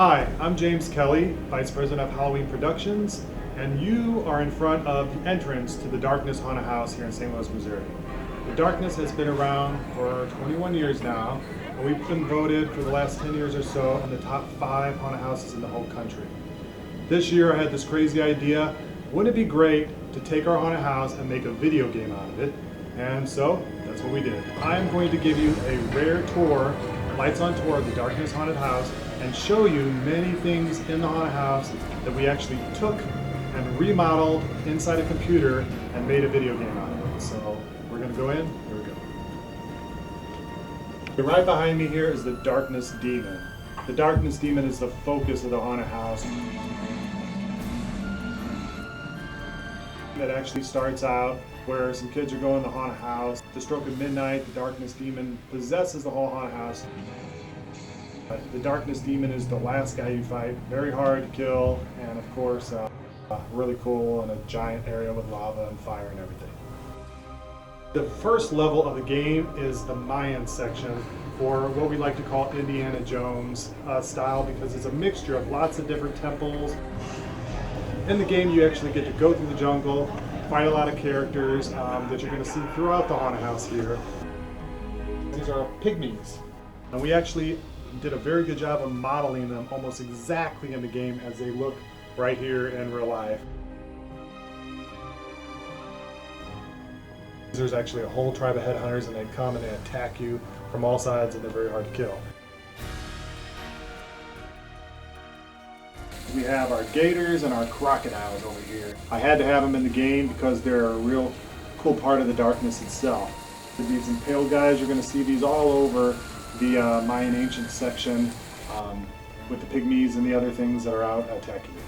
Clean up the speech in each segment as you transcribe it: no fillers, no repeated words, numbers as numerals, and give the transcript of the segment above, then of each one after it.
Hi, I'm James Kelly, Vice President of Halloween Productions, and you are in front of the entrance to the Darkness Haunted House here in St. Louis, Missouri. The Darkness has been around for 21 years now, and we've been voted for the last 10 years or so in the top 5 haunted houses in the whole country. This year I had this crazy idea, wouldn't it be great to take our haunted house and make a video game out of it? And so, that's what we did. I'm going to give you a rare tour, lights on tour of the Darkness Haunted House, and show you many things in the haunted house that we actually took and remodeled inside a computer and made a video game out of it. So we're gonna go in, here we go. Right behind me here is the Darkness Demon. The Darkness Demon is the focus of the haunted house. It actually starts out where some kids are going to the haunted house. The stroke of midnight, the Darkness Demon possesses the whole haunted house. The Darkness Demon is the last guy you fight, very hard to kill, and of course, really cool, and a giant area with lava and fire and everything. The first level of the game is the Mayan section, or what we like to call Indiana Jones style, because it's a mixture of lots of different temples. In the game, you actually get to go through the jungle, fight a lot of characters that you're going to see throughout the haunted house here. These are pygmies, and we actually did a very good job of modeling them almost exactly in the game as they look right here in real life. There's actually a whole tribe of headhunters, and they come and they attack you from all sides, and they're very hard to kill. We have our gators and our crocodiles over here. I had to have them in the game because they're a real cool part of the Darkness itself. These impaled guys, you're going to see these all over the Mayan ancient section with the pygmies and the other things that are out attacking you.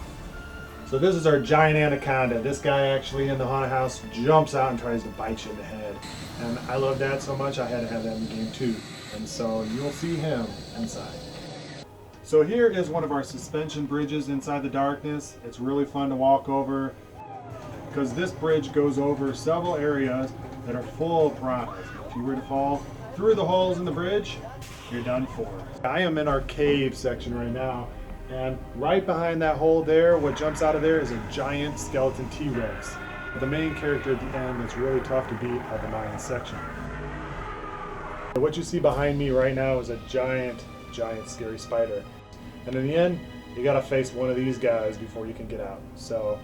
So this is our giant anaconda. This guy actually in the haunted house jumps out and tries to bite you in the head. And I love that so much I had to have that in the game too. And so you'll see him inside. So here is one of our suspension bridges inside the Darkness. It's really fun to walk over because this bridge goes over several areas that are full of piranhas. If you were to fall through the holes in the bridge, you're done for. I am in our cave section right now, and right behind that hole there, what jumps out of there is a giant skeleton T-Rex. The main character at the end that's really tough to beat of the Mayan section. What you see behind me right now is a giant scary spider. And in the end, you gotta face one of these guys before you can get out. So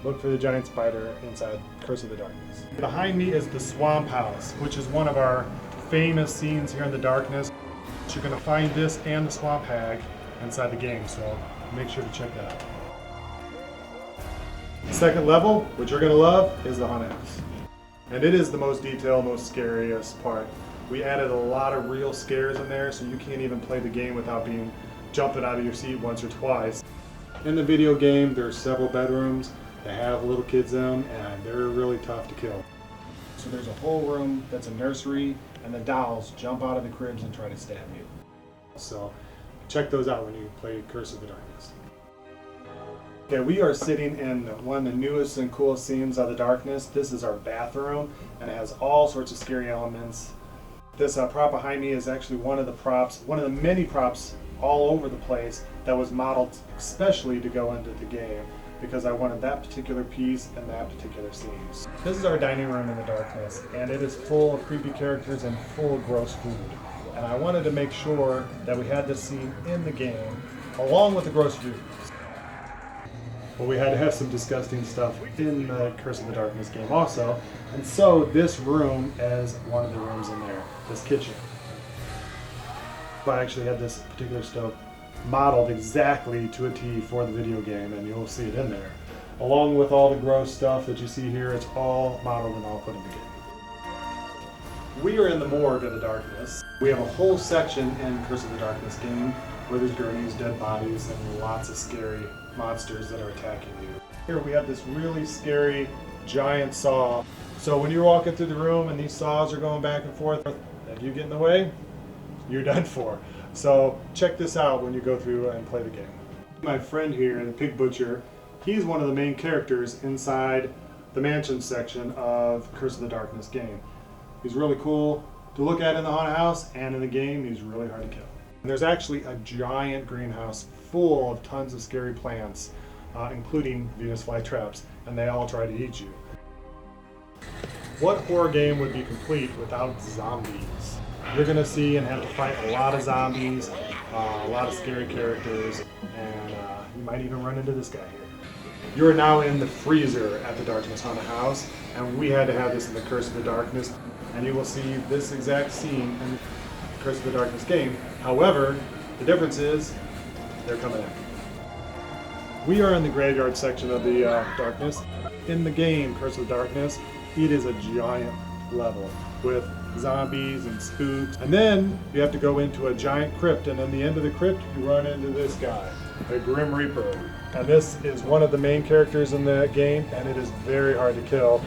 look for the giant spider inside Curse of the Darkness. Behind me is the Swamp House, which is one of our famous scenes here in the Darkness. You're gonna find this and the Swamp Hag inside the game, so make sure to check that out. The second level, which you're gonna love, is the haunted house. And it is the most detailed, most scariest part. We added a lot of real scares in there, so you can't even play the game without jumping out of your seat once or twice. In the video game, there's several bedrooms that have little kids in them, and they're really tough to kill. So there's a whole room that's a nursery, and the dolls jump out of the cribs and try to stab you. So check those out when you play Curse of the Darkness. Okay, we are sitting in one of the newest and coolest scenes of the Darkness. This is our bathroom, and it has all sorts of scary elements. This prop behind me is actually one of the many props all over the place that was modeled especially to go into the game because I wanted that particular piece and that particular scene. This is our dining room in the Darkness, and it is full of creepy characters and full of gross food. And I wanted to make sure that we had this scene in the game along with the gross food. But we had to have some disgusting stuff in the Curse of the Darkness game also. And so this room is one of the rooms in there, this kitchen. I actually had this particular stove modeled exactly to a T for the video game, and you'll see it in there. Along with all the gross stuff that you see here, it's all modeled and all put in the game. We are in the morgue of the Darkness. We have a whole section in Curse of the Darkness game where there's gurneys, dead bodies, and lots of scary monsters that are attacking you. Here we have this really scary giant saw. So when you're walking through the room and these saws are going back and forth, if you get in the way, you're done for. So check this out when you go through and play the game. My friend here, the Pig Butcher, he's one of the main characters inside the mansion section of Curse of the Darkness game. He's really cool to look at in the haunted house, and in the game he's really hard to kill. And there's actually a giant greenhouse full of tons of scary plants, including Venus flytraps, and they all try to eat you. What horror game would be complete without zombies? You're going to see and have to fight a lot of zombies, a lot of scary characters, and you might even run into this guy here. You are now in the freezer at the Darkness Haunted House, and we had to have this in the Curse of the Darkness, and you will see this exact scene in the Curse of the Darkness game. However, the difference is they're coming in. We are in the graveyard section of the Darkness. In the game, Curse of the Darkness, it is a giant level with zombies and spooks. And then you have to go into a giant crypt, and in the end of the crypt, you run into this guy, the Grim Reaper. And this is one of the main characters in the game, and it is very hard to kill.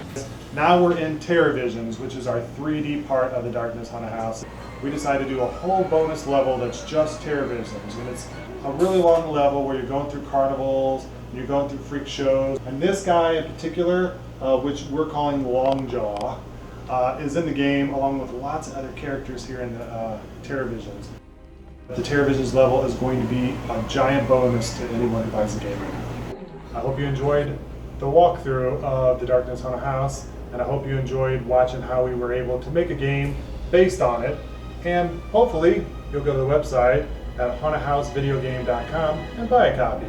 Now we're in Terror Visions, which is our 3D part of the Darkness Haunted House. We decided to do a whole bonus level that's just Terror Visions, and it's a really long level where you're going through carnivals, you're going through freak shows, and this guy in particular, which we're calling Longjaw, is in the game along with lots of other characters here in the Terror Visions. The Terror Visions level is going to be a giant bonus to anyone who buys the game. I hope you enjoyed the walkthrough of the Darkness Haunted House, and I hope you enjoyed watching how we were able to make a game based on it, and hopefully you'll go to the website at hauntedhousevideogame.com and buy a copy.